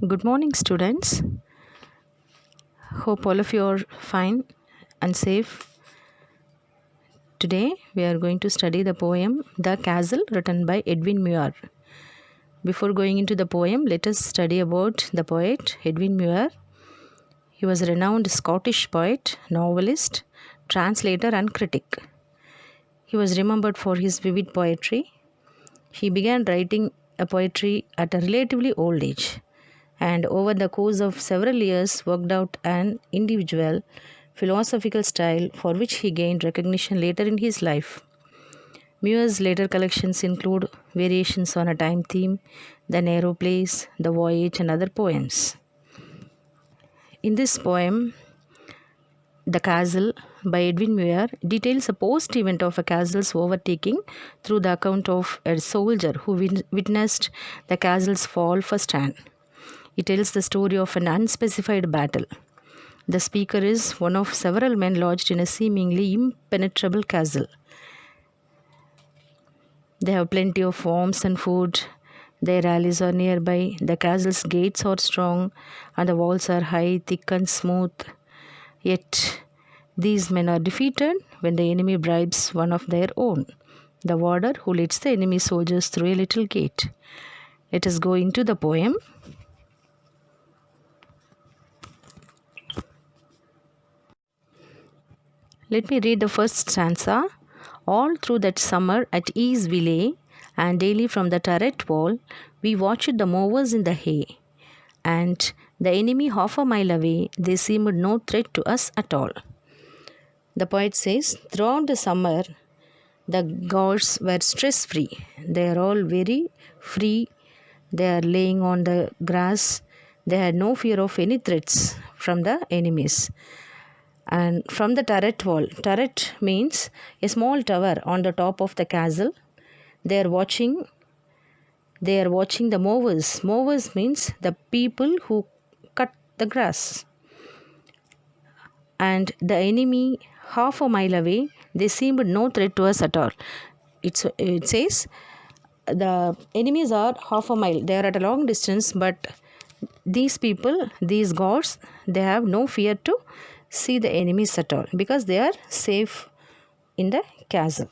Good morning, students. Hope all of you are fine and safe. Today, we are going to study the poem The Castle, written by Edwin Muir. Before going into the poem, let us study about the poet Edwin Muir. He was a renowned Scottish poet, novelist, translator, and critic. He was remembered for his vivid poetry. He began writing a poetry at a relatively old age, and over the course of several years worked out an individual philosophical style for which he gained recognition later in his life. Muir's later collections include variations on a time theme, The Narrow Place, The Voyage, and other poems. In this poem, The Castle by Edwin Muir details a post-event of a castle's overtaking through the account of a soldier who witnessed the castle's fall firsthand. It tells the story of an unspecified battle. The speaker is one of several men lodged in a seemingly impenetrable castle. They have plenty of warmth and food. Their allies are nearby. The castle's gates are strong and the walls are high, thick, and smooth. Yet, these men are defeated when the enemy bribes one of their own, the warder who leads the enemy soldiers through a little gate. Let us go into the poem. Let me read the first stanza. All through that summer at ease we lay, and daily from the turret wall we watched the mowers in the hay. And the enemy half a mile away, they seemed no threat to us at all. The poet says, throughout the summer, the gods were stress-free. They are all very free. They are laying on the grass. They had no fear of any threats from the enemies. And from the turret means a small tower on the top of the castle. They are watching the mowers. Mowers means the people who cut the grass. And the enemy half a mile away, they seemed no threat to us at all. It says the enemies are half a mile. They are at a long distance, but these people, these gods, they have no fear to see the enemies at all because they are safe in the castle.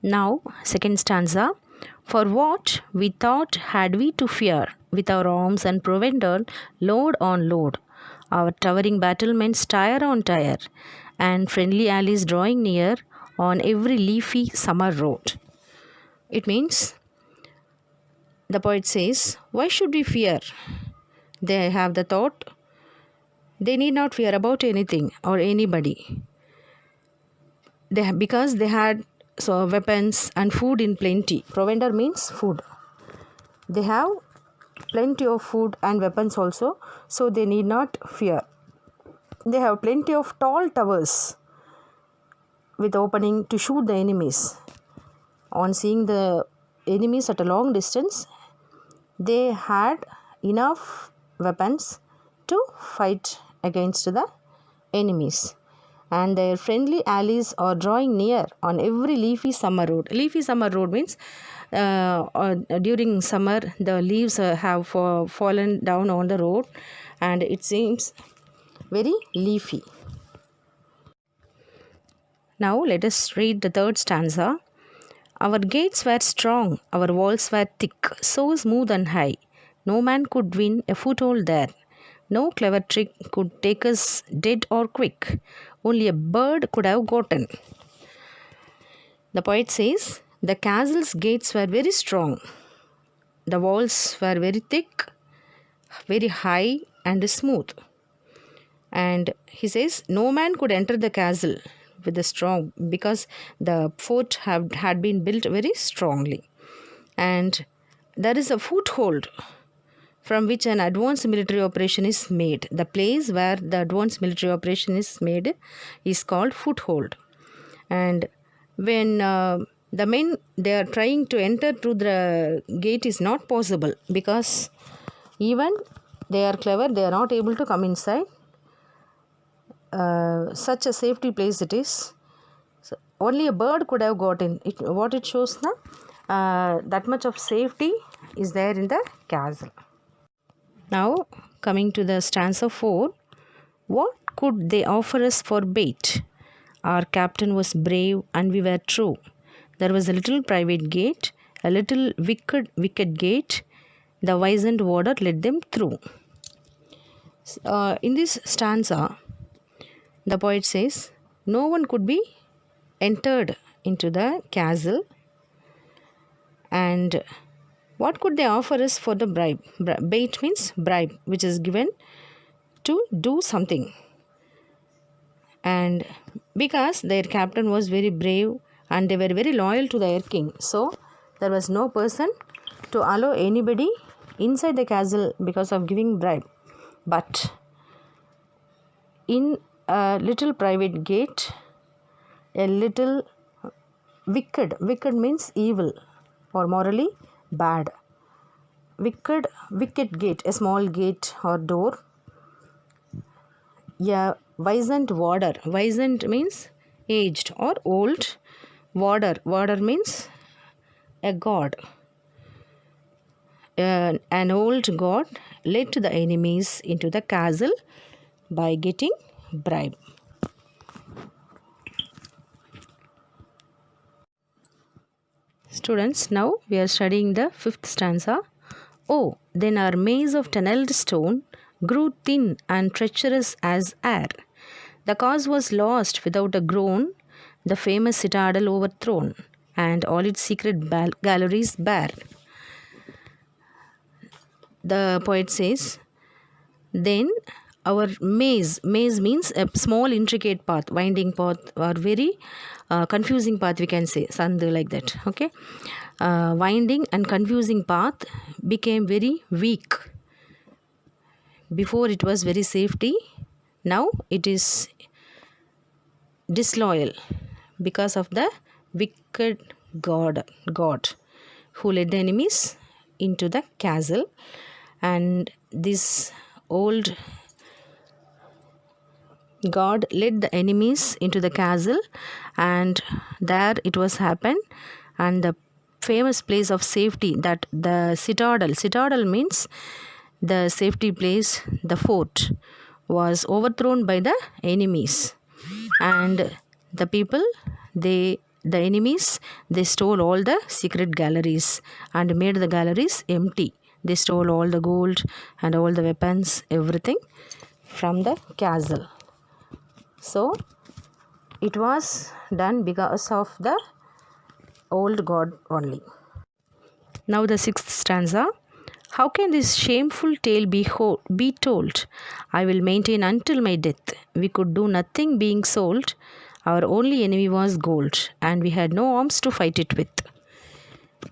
Now, second stanza. For what we thought had we to fear, with our arms and provender, load on load, our towering battlements tire on tire, and friendly allies drawing near on every leafy summer road. It means, the poet says, why should we fear? They have the thought, they need not fear about anything or anybody. Because they had weapons and food in plenty. Provender means food. They have plenty of food and weapons also, so they need not fear. They have plenty of tall towers with opening to shoot the enemies. On seeing the enemies at a long distance, they had enough weapons to fight against the enemies. And their friendly allies are drawing near on every leafy summer road. Leafy summer road means during summer the leaves have fallen down on the road and it seems very leafy. Now let us read the third stanza. Our gates were strong, our walls were thick, so smooth and high. No man could win a foothold there. No clever trick could take us dead or quick. Only a bird could have gotten. The poet says, the castle's gates were very strong. the walls were very thick, very high and smooth. And he says no man could enter the castle with a strong, because the fort had been built very strongly. And there is a foothold from which an advanced military operation is made. The place where the advanced military operation is made is called foothold. And when the men, they are trying to enter through the gate, is not possible, because even they are clever, they are not able to come inside. Such a safety place it is. So only a bird could have got in. What it shows now, that much of safety is there in the castle. Now coming to the stanza 4. What could they offer us for bait? Our captain was brave and we were true. There was a little private gate, a little wicket gate. The wizened warder led them through. In this stanza, the poet says, no one could be entered into the castle. And what could they offer us for the bribe? Bait means bribe, which is given to do something. And because their captain was very brave and they were very loyal to their king, so there was no person to allow anybody inside the castle because of giving bribe. But in a little private gate, a little wicked means evil or morally bad. Wicket gate, a small gate or door. Yeah, wizened warder. Wizened means aged or old. Warder means a god. An old god led the enemies into the castle by getting bribe. Students, now we are studying the 5th stanza. Oh, then our maze of tunneled stone grew thin and treacherous as air. The cause was lost without a groan, the famous citadel overthrown, and all its secret galleries bare. The poet says, then our maze means a small intricate path, winding path, or very confusing path, we can say, sandhu, like that. Okay, winding and confusing path became very weak. Before it was very safety, now it is disloyal because of the wicked god who led the enemies into the castle. And this old god led the enemies into the castle, and there it was happened. And the famous place of safety, that the citadel means the safety place, the fort, was overthrown by the enemies. And the people, the enemies, they stole all the secret galleries and made the galleries empty. They stole all the gold and all the weapons, everything from the castle. So it was done because of the old god only. Now the 6th stanza. How can this shameful tale be told? I will maintain until my death. We could do nothing being sold. Our only enemy was gold, and we had no arms to fight it with.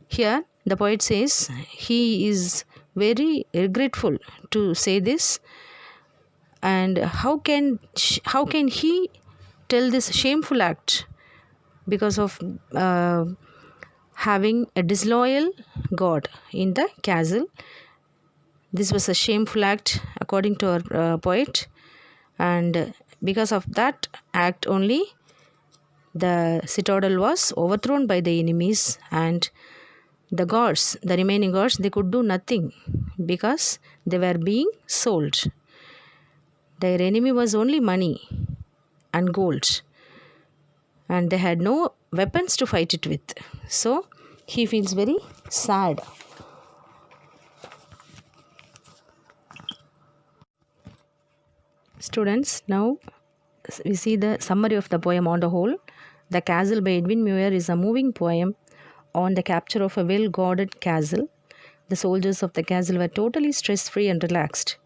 Here the poet says he is very regretful to say this. And how can he tell this shameful act? Because of having a disloyal god in the castle. This was a shameful act according to our poet, and because of that act only, the citadel was overthrown by the enemies, and the gods, the remaining gods, they could do nothing because they were being sold. Their enemy was only money and gold, and they had no weapons to fight it with. So he feels very sad. Students, now we see the summary of the poem on the whole. The Castle by Edwin Muir is a moving poem on the capture of a well-guarded castle. The soldiers of the castle were totally stress-free and relaxed.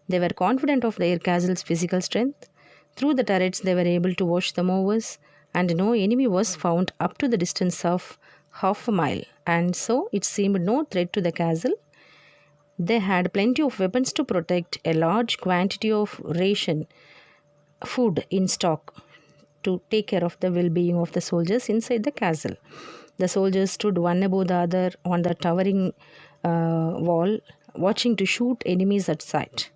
They were confident of their castle's physical strength. Through the turrets, they were able to watch the movers, and no enemy was found up to the distance of half a mile, and so it seemed no threat to the castle. They had plenty of weapons to protect, a large quantity of ration food in stock to take care of the well-being of the soldiers inside the castle. The soldiers stood one above the other on the towering wall, watching to shoot enemies at sight.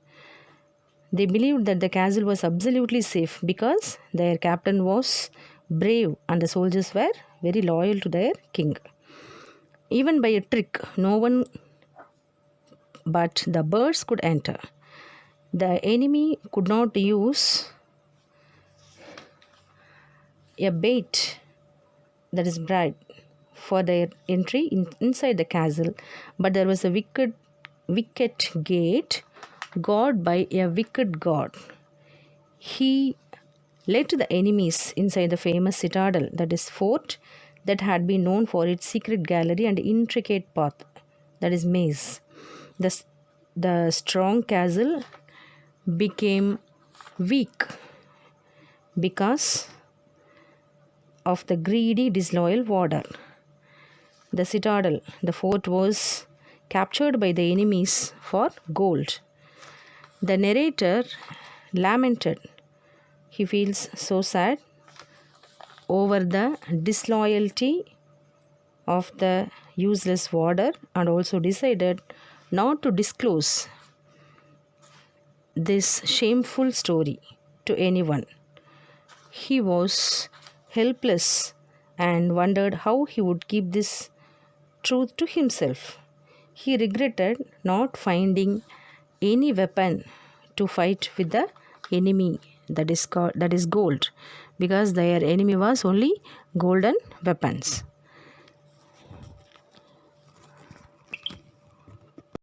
They believed that the castle was absolutely safe because their captain was brave and the soldiers were very loyal to their king. Even by a trick, no one but the birds could enter. The enemy could not use a bait, that is bribe, for their entry inside the castle, but there was a wicket gate guarded by a wicked god. He led the enemies inside the famous citadel, that is fort, that had been known for its secret gallery and intricate path, that is maze. The strong castle became weak because of the greedy, disloyal warder. The citadel, the fort, was captured by the enemies for gold. The narrator lamented. He feels so sad over the disloyalty of the useless warder and also decided not to disclose this shameful story to anyone. He was helpless and wondered how he would keep this truth to himself. He regretted not finding any weapon to fight with the enemy, that is gold, because their enemy was only golden weapons.